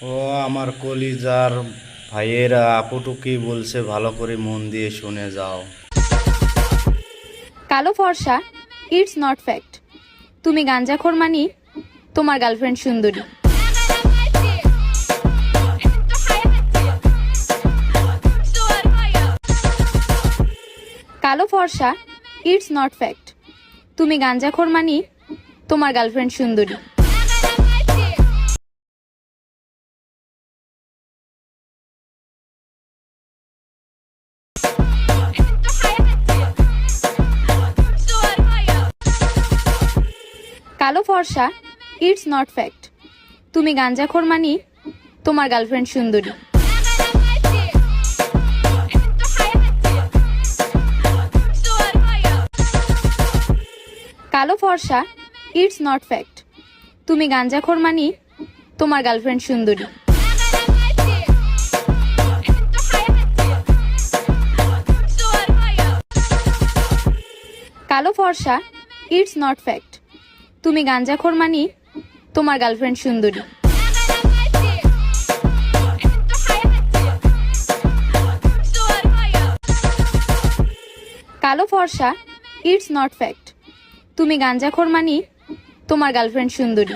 ও আমার কলিজার ভাইয়েরা, আপুটু কি বলছে ভালো করে মন দিয়ে শুনে যাও। কালো ফর্সা, ইটস নট ফ্যাক্ট। তুমি গাঞ্জাখোর মানি তোমার গার্লফ্রেন্ড সুন্দরী। কালো ফর্সা, ইটস নট ফ্যাক্ট। তুমি গাঞ্জাখোর মানি তোমার গার্লফ্রেন্ড সুন্দরী। কালো ফর্সা, ইটস নট ফ্যাক্ট। তুমি গাঞ্জাখোর মানি তোমার গার্লফ্রেন্ড সুন্দরী। কালো ফর্সা, ইটস নট ফ্যাক্ট। তুমি গাঞ্জাখোর মানি তোমার গার্লফ্রেন্ড সুন্দরী। কালো ফর্সা, ইটস নট ফ্যাক্ট। তুমি গাঞ্জাখোর মানি তোমার গার্লফ্রেন্ড সুন্দরী। কালো ফর্সা, ইটস নট ফ্যাক্ট। তুমি গাঞ্জাখোর মানি তোমার গার্লফ্রেন্ড সুন্দরী।